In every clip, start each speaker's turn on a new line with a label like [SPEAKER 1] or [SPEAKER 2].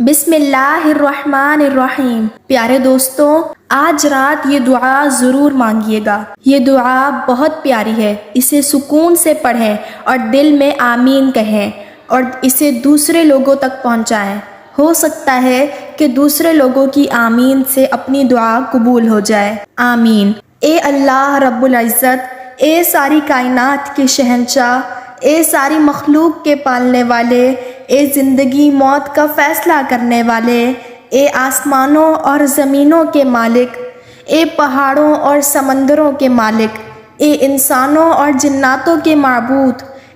[SPEAKER 1] بسم اللہ الرحمن الرحیم۔ پیارے دوستوں، آج رات یہ دعا ضرور مانگیے گا۔ یہ دعا بہت پیاری ہے، اسے سکون سے پڑھیں اور دل میں آمین کہیں اور اسے دوسرے لوگوں تک پہنچائیں۔ ہو سکتا ہے کہ دوسرے لوگوں کی آمین سے اپنی دعا قبول ہو جائے۔ آمین۔ اے اللہ رب العزت، اے ساری کائنات کے شہنشاہ، اے ساری مخلوق کے پالنے والے، اے زندگی موت کا فیصلہ کرنے والے، اے آسمانوں اور زمینوں کے مالک، اے پہاڑوں اور سمندروں کے مالک، اے انسانوں اور جناتوں کے معبود،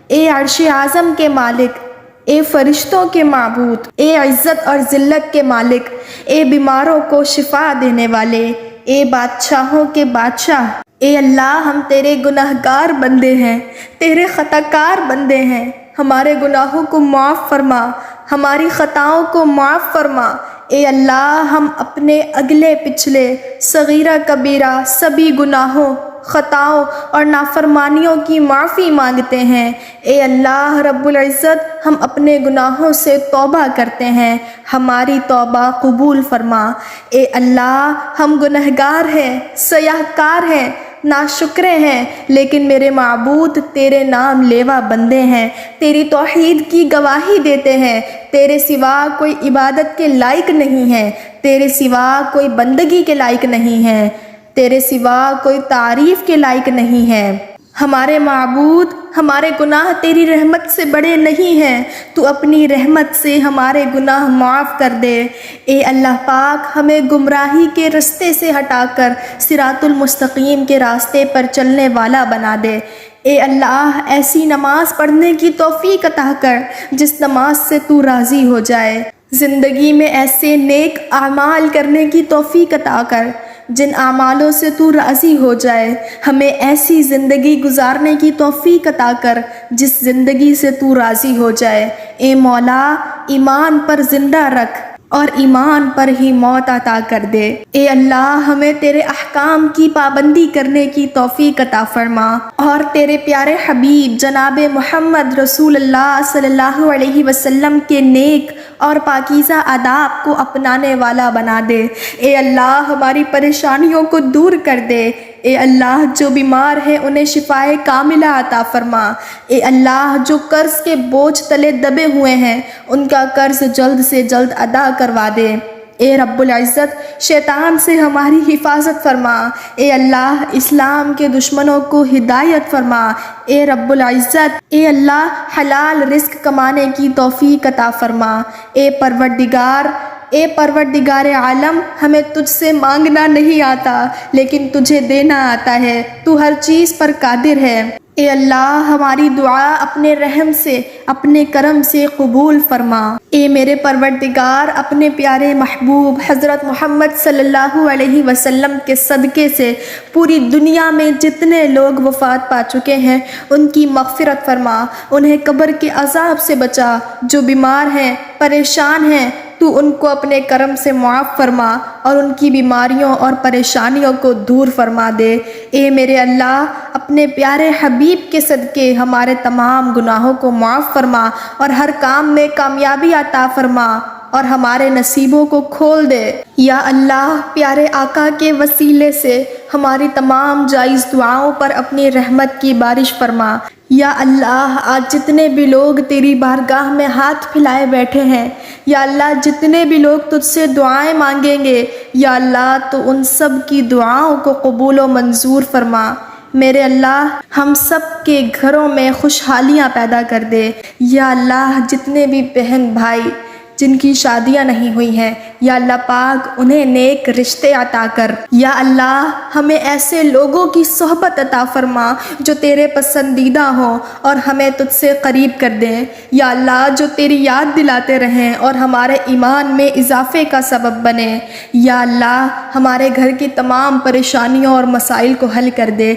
[SPEAKER 1] اے عرش اعظم کے مالک، اے فرشتوں کے معبود، اے عزت اور ذلت کے مالک، اے بیماروں کو شفا دینے والے، اے بادشاہوں کے بادشاہ، اے اللہ ہم تیرے گناہگار بندے ہیں، تیرے خطا کار بندے ہیں، ہمارے گناہوں کو معاف فرما، ہماری خطاؤں کو معاف فرما۔ اے اللہ ہم اپنے اگلے پچھلے صغیرہ کبیرہ سبھی گناہوں، خطاؤں اور نافرمانیوں کی معافی مانگتے ہیں۔ اے اللہ رب العزت، ہم اپنے گناہوں سے توبہ کرتے ہیں، ہماری توبہ قبول فرما۔ اے اللہ ہم گنہگار ہیں، سیاہ کار ہیں، ناشکرے ہیں، لیکن میرے معبود تیرے نام لیوا بندے ہیں، تیری توحید کی گواہی دیتے ہیں۔ تیرے سوا کوئی عبادت کے لائق نہیں ہے، تیرے سوا کوئی بندگی کے لائق نہیں ہے، تیرے سوا کوئی تعریف کے لائق نہیں ہے۔ ہمارے معبود، ہمارے گناہ تیری رحمت سے بڑے نہیں ہیں، تو اپنی رحمت سے ہمارے گناہ معاف کر دے۔ اے اللہ پاک، ہمیں گمراہی کے رستے سے ہٹا کر صراط المستقیم کے راستے پر چلنے والا بنا دے۔ اے اللہ ایسی نماز پڑھنے کی توفیق عطا کر جس نماز سے تو راضی ہو جائے۔ زندگی میں ایسے نیک اعمال کرنے کی توفیق عطا کر جن اعمالوں سے تو راضی ہو جائے۔ ہمیں ایسی زندگی گزارنے کی توفیق عطا کر جس زندگی سے تو راضی ہو جائے۔ اے مولا، ایمان پر زندہ رکھ اور ایمان پر ہی موت عطا کر دے۔ اے اللہ ہمیں تیرے احکام کی پابندی کرنے کی توفیق عطا فرما اور تیرے پیارے حبیب جناب محمد رسول اللہ صلی اللہ علیہ وسلم کے نیک اور پاکیزہ آداب کو اپنانے والا بنا دے۔ اے اللہ ہماری پریشانیوں کو دور کر دے۔ اے اللہ جو بیمار ہیں انہیں شفائے کاملہ عطا فرما۔ اے اللہ جو قرض کے بوجھ تلے دبے ہوئے ہیں ان کا قرض جلد سے جلد ادا کروا دے۔ اے رب العزت شیطان سے ہماری حفاظت فرما۔ اے اللہ اسلام کے دشمنوں کو ہدایت فرما۔ اے رب العزت، اے اللہ حلال رزق کمانے کی توفیق عطا فرما۔ اے پروردگار عالم، ہمیں تجھ سے مانگنا نہیں آتا لیکن تجھے دینا آتا ہے، تو ہر چیز پر قادر ہے۔ اے اللہ ہماری دعا اپنے رحم سے، اپنے کرم سے قبول فرما۔ اے میرے پروردگار، اپنے پیارے محبوب حضرت محمد صلی اللہ علیہ وسلم کے صدقے سے پوری دنیا میں جتنے لوگ وفات پا چکے ہیں ان کی مغفرت فرما، انہیں قبر کے عذاب سے بچا۔ جو بیمار ہیں، پریشان ہیں، تو ان کو اپنے کرم سے معاف فرما اور ان کی بیماریوں اور پریشانیوں کو دور فرما دے۔ اے میرے اللہ، اپنے پیارے حبیب کے صدقے ہمارے تمام گناہوں کو معاف فرما اور ہر کام میں کامیابی عطا فرما اور ہمارے نصیبوں کو کھول دے۔ یا اللہ پیارے آقا کے وسیلے سے ہماری تمام جائز دعاؤں پر اپنی رحمت کی بارش فرما۔ یا اللہ آج جتنے بھی لوگ تیری بارگاہ میں ہاتھ پھیلائے بیٹھے ہیں، یا اللہ جتنے بھی لوگ تجھ سے دعائیں مانگیں گے، یا اللہ تو ان سب کی دعاؤں کو قبول و منظور فرما۔ میرے اللہ ہم سب کے گھروں میں خوشحالیاں پیدا کر دے۔ یا اللہ جتنے بھی بہن بھائی جن کی شادیاں نہیں ہوئی ہیں، یا اللہ پاک انہیں نیک رشتے عطا کر۔ یا اللہ ہمیں ایسے لوگوں کی صحبت عطا فرما جو تیرے پسندیدہ ہوں اور ہمیں تجھ سے قریب کر دیں۔ یا اللہ جو تیری یاد دلاتے رہیں اور ہمارے ایمان میں اضافے کا سبب بنے۔ یا اللہ ہمارے گھر کی تمام پریشانیوں اور مسائل کو حل کر دے۔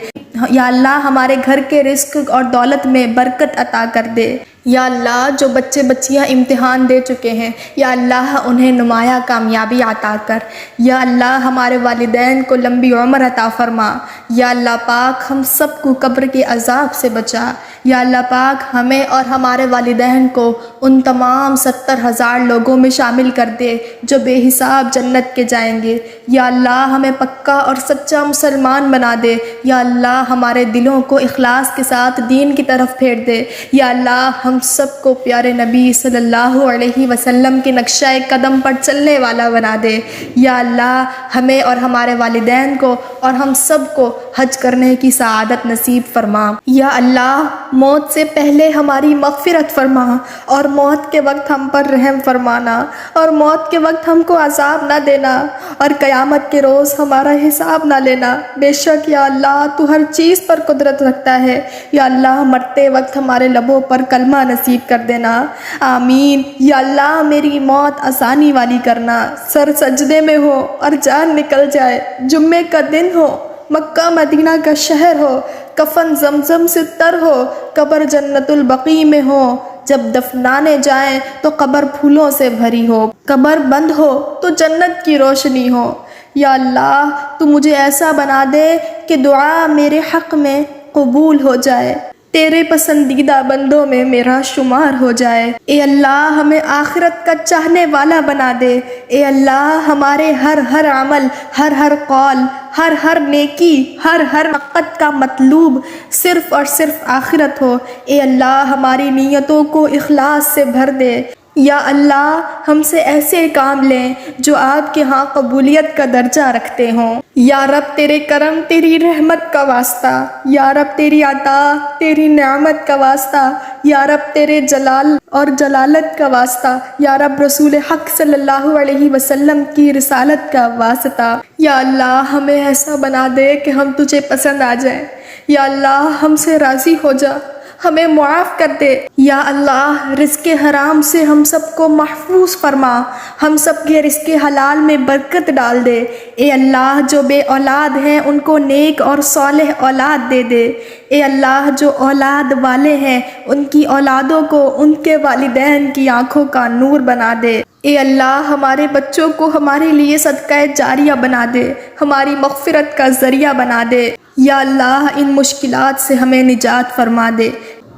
[SPEAKER 1] یا اللہ ہمارے گھر کے رزق اور دولت میں برکت عطا کر دے۔ یا اللہ جو بچے بچیاں امتحان دے چکے ہیں یا اللہ انہیں نمایاں کامیابی عطا کر۔ یا اللہ ہمارے والدین کو لمبی عمر عطا فرما۔ یا اللہ پاک ہم سب کو قبر کے عذاب سے بچا۔ یا اللہ پاک ہمیں اور ہمارے والدین کو ان تمام 70,000 لوگوں میں شامل کر دے جو بے حساب جنت کے جائیں گے۔ یا اللہ ہمیں پکا اور سچا مسلمان بنا دے۔ یا اللہ ہمارے دلوں کو اخلاص کے ساتھ دین کی طرف پھیر دے۔ یا اللہ ہم سب کو پیارے نبی صلی اللہ علیہ وسلم کے نقشہ قدم پر چلنے والا بنا دے۔ یا اللہ ہمیں اور ہمارے والدین کو اور ہم سب کو حج کرنے کی سعادت نصیب فرما۔ یا اللہ موت سے پہلے ہماری مغفرت فرما اور موت کے وقت ہم پر رحم فرمانا اور موت کے وقت ہم کو عذاب نہ دینا اور قیامت کے روز ہمارا حساب نہ لینا۔ بے شک یا اللہ تو ہر چیز پر قدرت رکھتا ہے۔ یا اللہ مرتے وقت ہمارے لبوں پر کلمہ نصیب کر دینا، آمین۔ یا اللہ میری موت آسانی والی کرنا، سر سجدے میں ہو اور جان نکل جائے، جمعے کا دن ہو، مکہ مدینہ کا شہر ہو، کفن زمزم سے تر ہو، قبر جنت البقیع میں ہو، جب دفنانے جائیں تو قبر پھولوں سے بھری ہو، قبر بند ہو تو جنت کی روشنی ہو۔ یا اللہ تو مجھے ایسا بنا دے کہ دعا میرے حق میں قبول ہو جائے، تیرے پسندیدہ بندوں میں میرا شمار ہو جائے۔ اے اللہ ہمیں آخرت کا چاہنے والا بنا دے۔ اے اللہ ہمارے ہر عمل، ہر قول، ہر نیکی، ہر وقت کا مطلوب صرف اور صرف آخرت ہو۔ اے اللہ ہماری نیتوں کو اخلاص سے بھر دے۔ یا اللہ ہم سے ایسے کام لیں جو آپ کے ہاں قبولیت کا درجہ رکھتے ہوں۔ یا رب تیرے کرم تیری رحمت کا واسطہ، یا رب تیری عطا تیری نعمت کا واسطہ، یا رب تیرے جلال اور جلالت کا واسطہ، یا رب رسول حق صلی اللہ علیہ وسلم کی رسالت کا واسطہ۔ یا اللہ ہمیں ایسا بنا دے کہ ہم تجھے پسند آ جائیں۔ یا اللہ ہم سے راضی ہو جا، ہمیں معاف کر دے۔ یا اللہ رزق حرام سے ہم سب کو محفوظ فرما، ہم سب کے رزق حلال میں برکت ڈال دے۔ اے اللہ جو بے اولاد ہیں ان کو نیک اور صالح اولاد دے دے۔ اے اللہ جو اولاد والے ہیں ان کی اولادوں کو ان کے والدین کی آنکھوں کا نور بنا دے۔ اے اللہ ہمارے بچوں کو ہمارے لیے صدقہ جاریہ بنا دے، ہماری مغفرت کا ذریعہ بنا دے۔ یا اللہ ان مشکلات سے ہمیں نجات فرما دے۔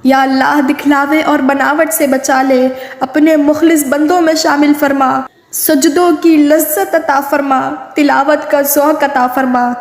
[SPEAKER 1] یا اللہ دکھلاوے اور بناوٹ سے بچا لے، اپنے مخلص بندوں میں شامل فرما، سجدوں کی لذت عطا فرما، تلاوت کا ذوق عطا فرما،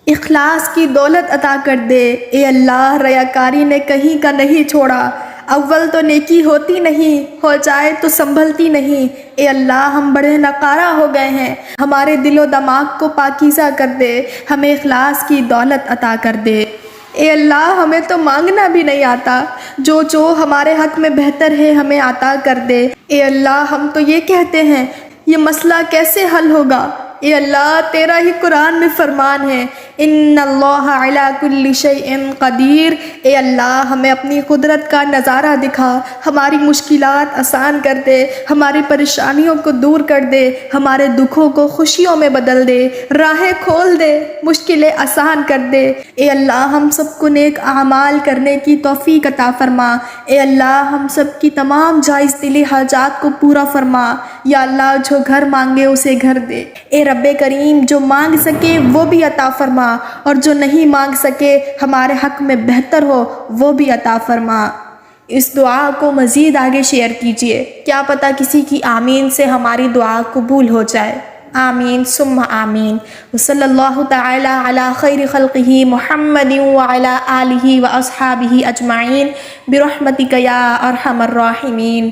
[SPEAKER 1] اخلاص کی دولت عطا کر دے۔ اے اللہ ریاکاری نے کہیں کا نہیں چھوڑا، اول تو نیکی ہوتی نہیں، ہو جائے تو سنبھلتی نہیں۔ اے اللہ ہم بڑے ناکارہ ہو گئے ہیں، ہمارے دل و دماغ کو پاکیزہ کر دے، ہمیں اخلاص کی دولت عطا کر دے۔ اے اللہ ہمیں تو مانگنا بھی نہیں آتا، جو ہمارے حق میں بہتر ہے ہمیں عطا کر دے۔ اے اللہ ہم تو یہ کہتے ہیں یہ مسئلہ کیسے حل ہوگا؟ اے اللہ تیرا ہی قرآن میں فرمان ہے، ان اللہ علی کل شیء قدیر۔ اے اللہ ہمیں اپنی قدرت کا نظارہ دکھا، ہماری مشکلات آسان کر دے، ہماری پریشانیوں کو دور کر دے، ہمارے دکھوں کو خوشیوں میں بدل دے، راہیں کھول دے، مشکلیں آسان کر دے۔ اے اللہ ہم سب کو نیک اعمال کرنے کی توفیق عطا فرما۔ اے اللہ ہم سب کی تمام جائز دلی حاجات کو پورا فرما۔ یا اللہ جو گھر مانگے اسے گھر دے۔ اے رب کریم جو مانگ سکے وہ بھی عطا فرما، اور جو نہیں مانگ سکے ہمارے حق میں بہتر ہو وہ بھی عطا فرما۔ اس دعا کو مزید آگے شیئر کیجئے، کیا پتہ کسی کی آمین سے ہماری دعا قبول ہو جائے۔ آمین ثم آمین۔ وصلی اللہ تعالی علی خیر خلقہ محمد وعلی آلہ واصحابہ اجمعین برحمتک یا ارحم الراحمین۔